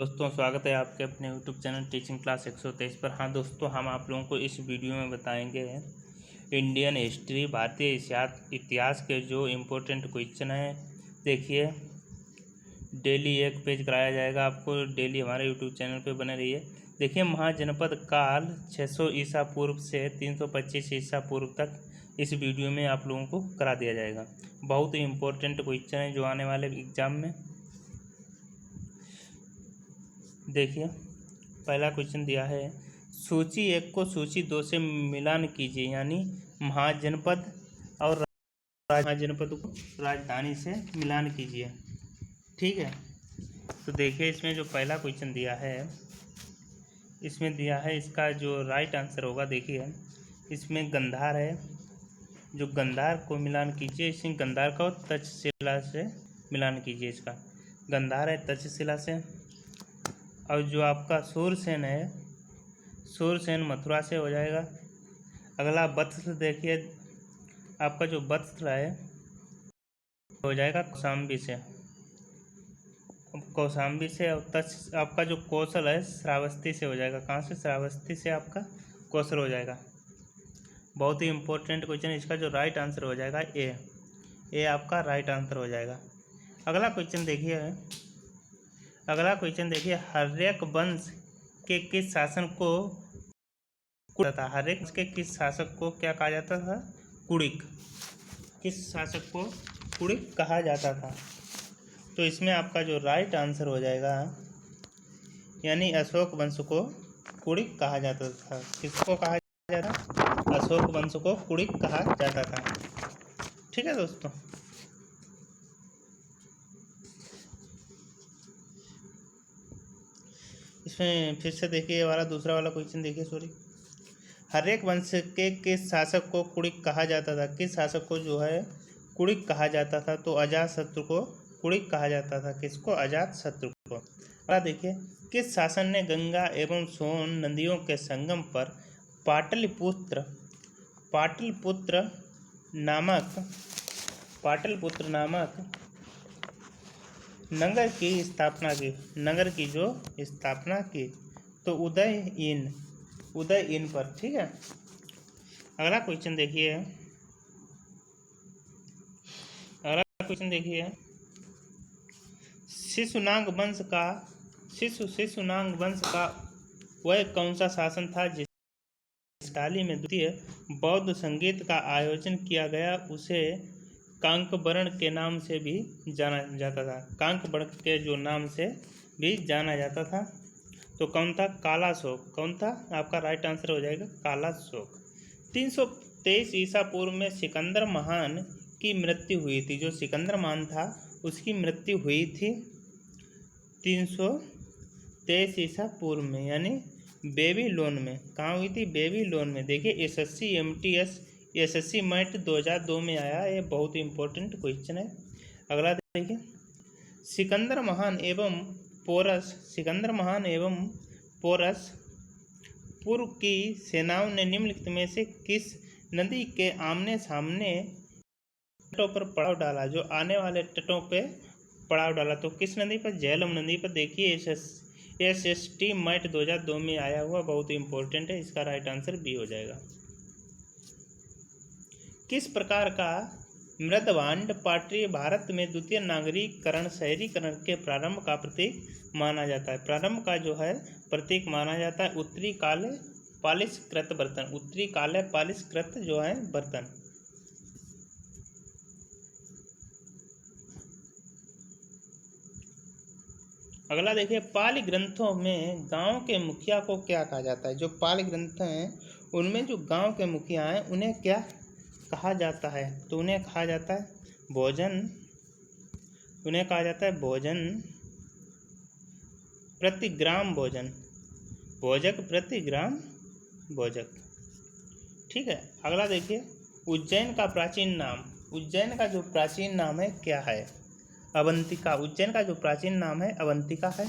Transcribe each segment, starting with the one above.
दोस्तों, स्वागत है आपके अपने यूट्यूब चैनल टीचिंग क्लास 123 पर। हाँ दोस्तों, हम आप लोगों को इस वीडियो में बताएंगे इंडियन हिस्ट्री, भारतीय इतिहास के जो इम्पोर्टेंट क्वेश्चन हैं। देखिए, डेली एक पेज कराया जाएगा आपको, डेली हमारे यूट्यूब चैनल पे बने रहिए। देखिए, महाजनपद काल 600 ईसा पूर्व से 325 ईसा पूर्व तक इस वीडियो में आप लोगों को करा दिया जाएगा। बहुत ही इम्पोर्टेंट क्वेश्चन है जो आने वाले एग्जाम में। देखिए, पहला क्वेश्चन दिया है, सूची 1 को सूची 2 से मिलान कीजिए, यानी महाजनपद और महाजनपद को राजधानी से मिलान कीजिए। ठीक है, तो देखिए इसमें जो पहला क्वेश्चन दिया है, इसमें दिया है इसका जो राइट आंसर होगा। देखिए, इसमें गंधार है, जो गंधार को मिलान कीजिए। इसमें गंधार को तक्षशिला से मिलान कीजिए। इसका गंधार है तक्षशिला से। और जो आपका सूरसेन है, सूरसेन मथुरा से हो जाएगा। अगला वत्स, देखिए आपका जो वत्स है हो जाएगा कौशाम्बी से, कौशाम्बी से। और तक्ष आपका जो कौशल है श्रावस्ती से हो जाएगा। कहाँ से? श्रावस्ती से आपका कौशल हो जाएगा। बहुत ही इम्पोर्टेंट क्वेश्चन। इसका जो राइट आंसर हो जाएगा ए आपका राइट आंसर हो जाएगा। अगला क्वेश्चन देखिए, हर्यक वंश के किस शासन को था? हर्यक वंश के किस शासक को क्या कहा जाता था? कुड़िक। किस शासक को कुड़िक कहा जाता था? तो इसमें आपका जो राइट आंसर हो जाएगा, यानी अशोक वंश को कुड़िक कहा जाता था। किसको कहा जाता था? अशोक वंश को कुड़िक कहा जाता था। ठीक है दोस्तों, इसमें फिर से देखिए वाला दूसरा वाला क्वेश्चन देखिए। हर्यक वंश के किस शासक को कुड़िक कहा जाता था? किस शासक को जो है कुड़िक कहा जाता था? तो अजातशत्रु को कुड़िक कहा जाता था। किसको? अजातशत्रु को। अगला देखिए, किस शासन ने गंगा एवं सोन नदियों के संगम पर पाटलिपुत्र नामक नगर की स्थापना की? तो उदयइन पर। ठीक है, अगला क्वेश्चन देखिए, शिशुनाग वंश का वह कौन सा शासन था जिस काली में द्वितीय बौद्ध संगीत का आयोजन किया गया? उसे कांकवर्ण के नाम से भी जाना जाता था। कांकवर्ण के जो नाम से भी जाना जाता था। तो कौन था? कालाशोक। कौन था? आपका राइट आंसर हो जाएगा कालाशोक। 323 ईसा पूर्व में सिकंदर महान की मृत्यु हुई थी। जो सिकंदर महान था उसकी मृत्यु हुई थी 323 ईसा पूर्व में, यानी बेबीलोन में। कहाँ हुई थी? बेबीलोन में। देखिए, SSC मैट 2002 में आया। ये बहुत ही इम्पोर्टेंट क्वेश्चन है। अगला देखिए, सिकंदर महान एवं पोरस पूर्व की सेनाओं ने निम्नलिखित में से किस नदी के आमने सामने तटों पर पड़ाव डाला? जो आने वाले तटों पे पड़ाव डाला, तो किस नदी पर? झेलम नदी पर। देखिए, SST मैट 2002 में आया हुआ, बहुत ही इंपॉर्टेंट है। इसका राइट आंसर बी हो जाएगा। किस प्रकार का मृदभांड पाट्री भारत में द्वितीय नागरीकरण शहरीकरण के प्रारंभ का प्रतीक माना जाता है? प्रारंभ का जो है प्रतीक माना जाता है उत्तरी काले पालिशकृत जो है बर्तन। अगला देखिए, पाली ग्रंथों में गांव के मुखिया को क्या कहा जाता है? जो पाली ग्रंथ हैं उनमें जो गांव के मुखिया हैं उन्हें क्या कहा जाता है? तो उन्हें कहा जाता है भोजन प्रतिग्राम भोजक। ठीक है, अगला देखिए, उज्जैन का जो प्राचीन नाम है क्या है? अवंतिका। उज्जैन का जो प्राचीन नाम है अवंतिका है।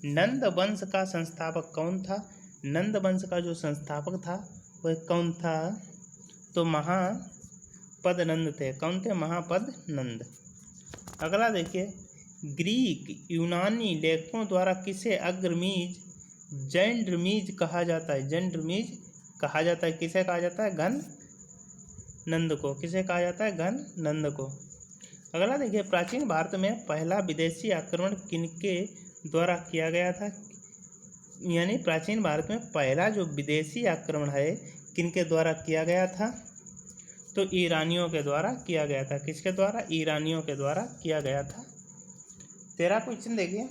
नंद वंश का संस्थापक कौन था? नंद वंश का जो संस्थापक था वह कौन था? तो महापद नंद थे। कौन थे? महापद नंद। अगला देखिए, ग्रीक यूनानी लेखकों द्वारा किसे अग्रमीज जैनड्रमीज कहा जाता है? जैनड्रमीज कहा जाता है। किसे कहा जाता है? घन नंद को। किसे कहा जाता है? घन नंद को। अगला देखिए, प्राचीन भारत में पहला विदेशी आक्रमण किनके द्वारा किया गया था? यानी प्राचीन भारत में पहला जो विदेशी आक्रमण है किनके द्वारा किया गया था? तो ईरानियों के द्वारा किया गया था। किसके द्वारा? ईरानियों के द्वारा किया गया था। 13 क्वेश्चन देखिए,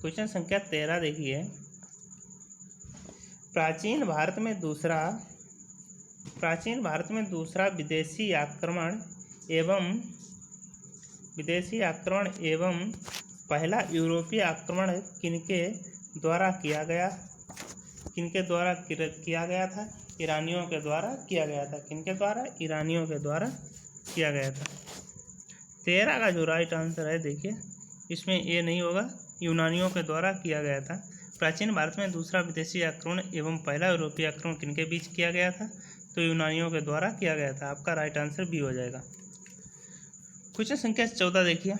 क्वेश्चन संख्या 13 देखिए, प्राचीन भारत में दूसरा विदेशी आक्रमण एवं पहला यूरोपीय आक्रमण किनके द्वारा किया गया था? ईरानियों के द्वारा किया गया था। किनके द्वारा? ईरानियों के द्वारा किया गया था। 13 का जो राइट आंसर है देखिए, इसमें ये नहीं होगा, यूनानियों के द्वारा किया गया था। प्राचीन भारत में दूसरा विदेशी आक्रमण एवं पहला यूरोपीय आक्रमण किनके बीच किया गया था? तो यूनानियों के द्वारा किया गया था। आपका राइट आंसर बी हो जाएगा। क्वेश्चन संख्या 14 देखिए,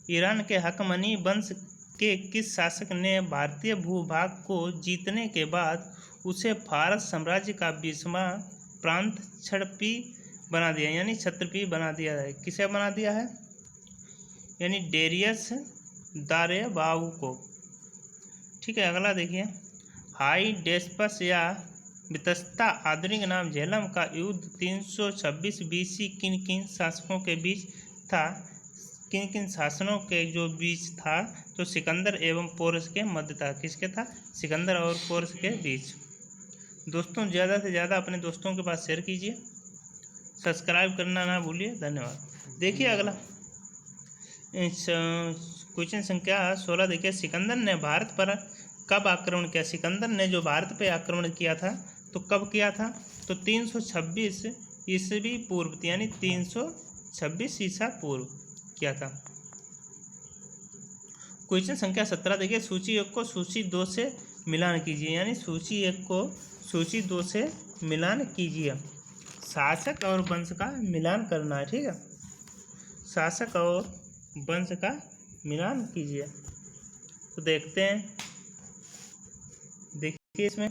ईरान के हकमनी वंश के किस शासक ने भारतीय भूभाग को जीतने के बाद उसे फारस साम्राज्य का 20वां प्रांत क्षत्रपी बना दिया? यानी क्षत्रपी बना दिया है। किसे बना दिया है? यानी डेरियस दारेबाहु को। ठीक है, अगला देखिए, हाई डेस्पस या वितस्ता आधुनिक नाम झेलम का युद्ध 326 BC किन किन शासकों के बीच था? किन किन शासनों के जो बीच था? तो सिकंदर एवं पोरस के मध्य था। किसके था? सिकंदर और पोरस के बीच। दोस्तों, ज़्यादा से ज़्यादा अपने दोस्तों के पास शेयर कीजिए, सब्सक्राइब करना ना भूलिए। धन्यवाद। देखिए अगला क्वेश्चन संख्या 16 देखिए, सिकंदर ने भारत पर कब आक्रमण किया? सिकंदर ने जो भारत पे आक्रमण किया था तो कब किया था? तो 326 ईस्वी पूर्व, यानी 326 ईसा पूर्व किया था। क्वेश्चन संख्या 17 देखिए, सूची 1 को सूची 2 से मिलान कीजिए। यानी सूची 1 को सूची 2 से मिलान कीजिए। शासक और वंश का मिलान करना है। ठीक है, शासक और वंश का मिलान कीजिए। तो देखते हैं, देखिए इसमें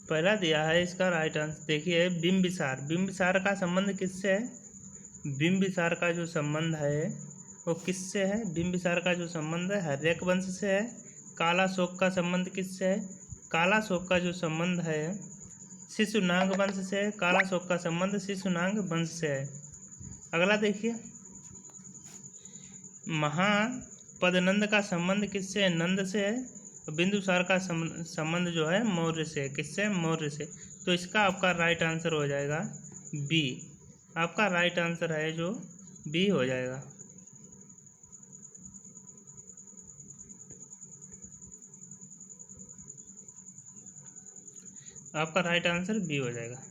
पहला दिया है इसका राइट आंसर। देखिए, बिंबिसार का संबंध किससे है? बिंबिसार का जो संबंध है वो किससे है? बिंबिसार का जो संबंध है हर्यक वंश से है। कालाशोक का संबंध किससे है? कालाशोक का जो संबंध है शिशुनाग वंश से है। कालाशोक का संबंध शिशुनाग वंश से है। अगला देखिए, महापदनंद का संबंध किससे है? नंद से है। बिंदुसार का संबंध जो है मौर्य से। किससे? मौर्य से। तो इसका आपका राइट आंसर हो जाएगा बी। आपका राइट आंसर है जो बी हो जाएगा। आपका राइट आंसर बी हो जाएगा।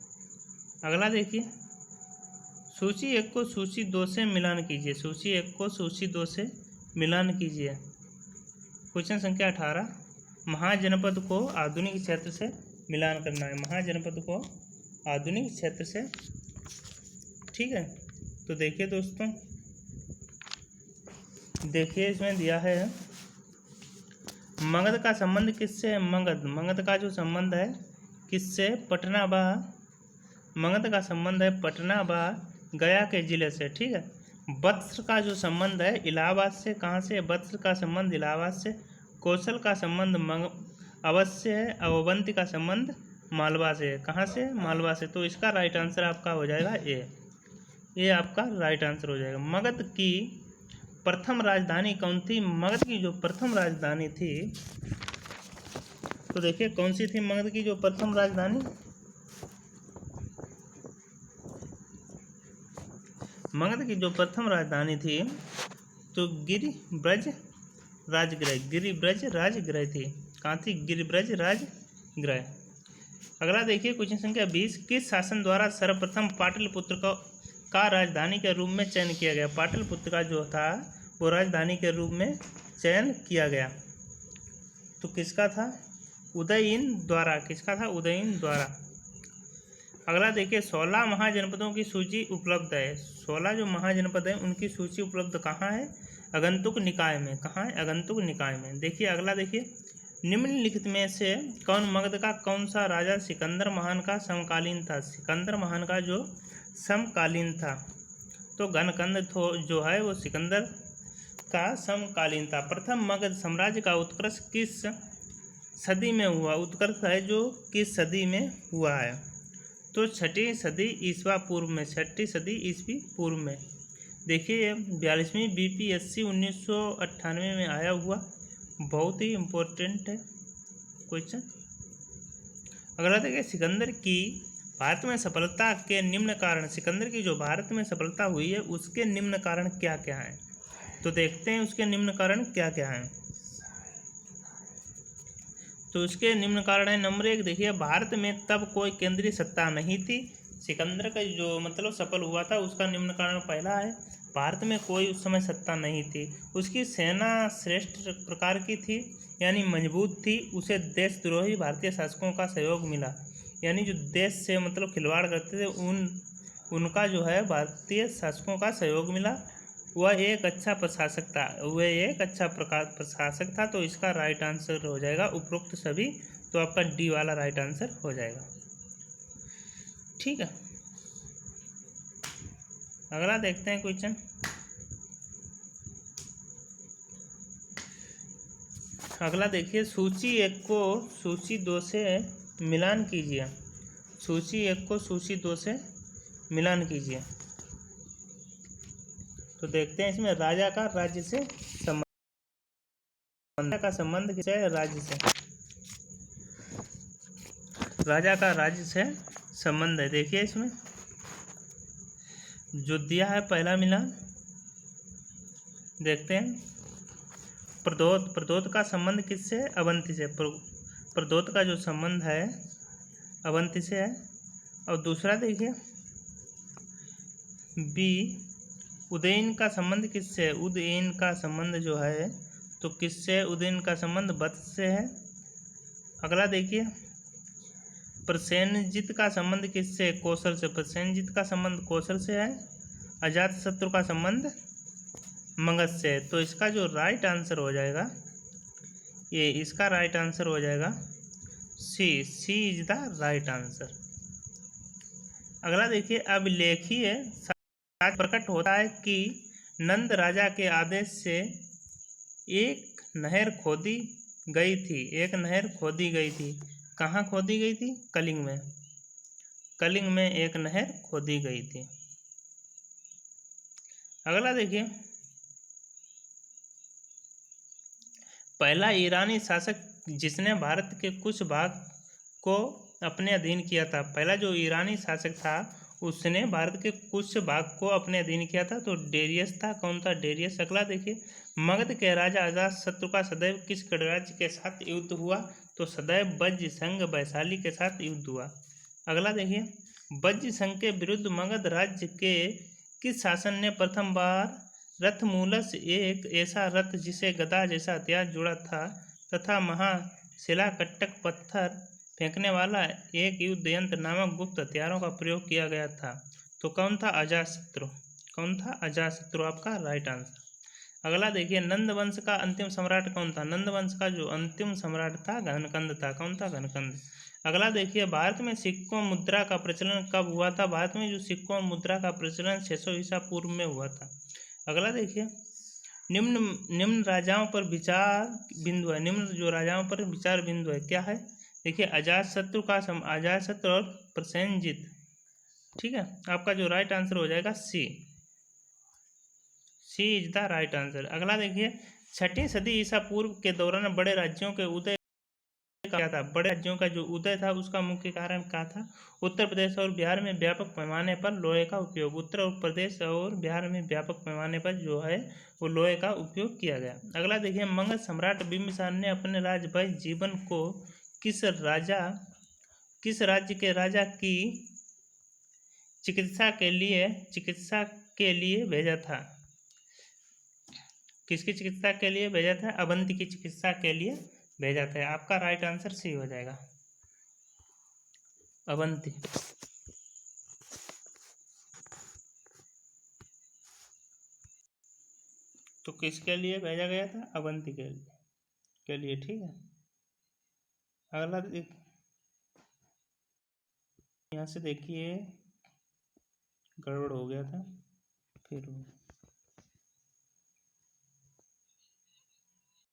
अगला देखिए, सूची 1 को सूची 2 से मिलान कीजिए। सूची 1 को सूची 2 से मिलान कीजिए। क्वेश्चन संख्या 18, महाजनपद को आधुनिक क्षेत्र से मिलान करना है। महाजनपद को आधुनिक क्षेत्र से। ठीक है, तो देखिए दोस्तों, देखिए इसमें दिया है मगध का संबंध किससे है? मगध का जो संबंध है किससे? पटना व मगध का संबंध है पटना व गया के जिले से। ठीक है, वत्स का जो संबंध है इलाहाबाद से। कहाँ से? वत्स का संबंध इलाहाबाद से। कौशल का संबंध अवध से है। अवंती का संबंध मालवा से है। कहाँ से? मालवा से। तो इसका राइट आंसर आपका हो जाएगा ए। ये आपका राइट आंसर हो जाएगा। मगध की प्रथम राजधानी कौन थी? मगध की जो प्रथम राजधानी थी, तो देखिए कौन सी थी मगध की जो प्रथम राजधानी? मगध की जो प्रथम राजधानी थी तो गिरिब्रज राजगृह थी। कहाँ थी? गिरिब्रज राजगृह। अगला देखिए, क्वेश्चन संख्या 20, किस शासन द्वारा सर्वप्रथम पाटलिपुत्र का राजधानी के रूप में चयन किया गया? पाटलिपुत्र का जो था वो राजधानी के रूप में चयन किया गया। तो किसका था? उदयन द्वारा। किसका था? उदयन द्वारा। अगला देखिए 16 महाजनपदों की सूची उपलब्ध है। 16 जो महाजनपद हैं उनकी सूची उपलब्ध कहाँ है? आगंतुक निकाय में। कहाँ है? आगंतुक निकाय में। देखिए अगला देखिए, निम्नलिखित में से कौन मगध का कौन सा राजा सिकंदर महान का समकालीन था? सिकंदर महान का जो समकालीन था, तो घनकंद जो है वो सिकंदर का समकालीन था। प्रथम मगध साम्राज्य का उत्कर्ष किस सदी में हुआ? उत्कर्ष है जो किस सदी में हुआ है? तो 6वीं सदी ईस्वा पूर्व में। 6वीं सदी ईस्वी पूर्व में। देखिए 42वीं बीपीएससी 1998 में आया हुआ, बहुत ही इम्पोर्टेंट है क्वेश्चन। अगला देखिए, सिकंदर की भारत में सफलता के निम्न कारण। सिकंदर की जो भारत में सफलता हुई है उसके निम्न कारण क्या क्या हैं? तो देखते हैं उसके निम्न कारण क्या क्या हैं। तो उसके निम्न कारण है, नंबर 1 देखिए, भारत में तब कोई केंद्रीय सत्ता नहीं थी। सिकंदर का जो मतलब सफल हुआ था उसका निम्न कारण पहला है, भारत में कोई उस समय सत्ता नहीं थी। उसकी सेना श्रेष्ठ प्रकार की थी, यानी मजबूत थी। उसे देशद्रोही भारतीय शासकों का सहयोग मिला, यानी जो देश से मतलब खिलवाड़ करते थे उनका जो है भारतीय शासकों का सहयोग मिला। वह एक अच्छा प्रशासक था। वह एक अच्छा प्रशासक था। तो इसका राइट आंसर हो जाएगा उपरोक्त सभी। तो आपका डी वाला राइट आंसर हो जाएगा। ठीक है, अगला देखते हैं क्वेश्चन। अगला देखिए, सूची 1 को सूची 2 से मिलान कीजिए। सूची 1 को सूची 2 से मिलान कीजिए। तो देखते हैं इसमें राजा का राज्य से संबंध का संबंध किससे है? राज्य से। राजा का राज्य से संबंध है। देखिए इसमें जो दिया है पहला मिलान, देखते हैं। प्रदोत का संबंध किससे? अवंती से। प्रदोत का जो संबंध है अवंती से है। और दूसरा देखिए बी, उदयन का संबंध किससे? उदयन का संबंध जो है तो किससे? उदयन का संबंध वत्स से है। अगला देखिए, प्रसेनजित का संबंध किससे? कौशल से। प्रसेनजित का संबंध कौशल से है। अजातशत्रु का संबंध मगध से है। तो इसका जो राइट आंसर हो जाएगा ये, इसका राइट आंसर हो जाएगा सी। सी इज द राइट आंसर। अगला देखिए, अभिलेखीय साक्ष्य प्रकट होता है कि नंद राजा के आदेश से एक नहर खोदी गई थी। एक नहर खोदी गई थी। कहाँ खोदी गई थी? कलिंग में। कलिंग में एक नहर खोदी गई थी। अगला देखिए, पहला ईरानी शासक जिसने भारत के कुछ भाग को अपने अधीन किया था। पहला जो ईरानी शासक था उसने भारत के कुछ भाग को अपने अधीन किया था, तो डेरियस था। कौन था? डेरियस। अगला देखिए, मगध के राजा अजातशत्रु का सदैव किस गणराज्य के साथ युद्ध हुआ? तो सदैव वज्र संघ वैशाली के साथ युद्ध हुआ। अगला देखिए, वज्र संघ के विरुद्ध मगध राज्य के किस शासन ने प्रथम बार रथमूलस, एक ऐसा रथ जिसे गदा जैसा हथियार जुड़ा था तथा महाशिलाकट्टक पत्थर फेंकने वाला एक युद्ध यंत्र नामक गुप्त हथियारों का प्रयोग किया गया था। तो कौन था? अजातशत्रु। कौन था? अजातशत्रु आपका राइट आंसर। अगला देखिए, नंद वंश का अंतिम सम्राट कौन था? नंद वंश का जो अंतिम सम्राट था घनकंद था। कौन था? घनकंद। अगला देखिए, भारत में सिक्कों मुद्रा का प्रचलन कब हुआ था? भारत में जो सिक्कों मुद्रा का प्रचलन 600 ईसा पूर्व में हुआ था। अगला देखिए, निम्न राजाओं पर विचार बिंदु है। निम्न जो राजाओं पर विचार बिंदु है क्या है? देखिए, अजातशत्रु और प्रसेनजित। ठीक है, आपका जो राइट आंसर हो जाएगा सी। सी इज द राइट आंसर। अगला देखिए, 6वीं सदी ईसा पूर्व के दौरान बड़े राज्यों के उदय क्या था? बड़े राज्यों का जो उदय था उसका मुख्य कारण क्या था? उत्तर प्रदेश और बिहार में व्यापक पैमाने पर लोहे का उपयोग। उत्तर प्रदेश और बिहार में व्यापक पैमाने पर जो है वो लोहे का उपयोग किया गया। अगला देखिए, मगध सम्राट बिंबिसार ने अपने राज्यवय जीवन को किस राज्य के राजा की चिकित्सा के लिए भेजा था? किसकी चिकित्सा के लिए भेजा था? अवंती की चिकित्सा के लिए भेजा था। आपका राइट आंसर सी हो जाएगा, अवंती। तो किसके लिए भेजा गया था? अवंती के लिए, ठीक है। अगला यहाँ से देखिए गड़बड़ हो गया था, फिर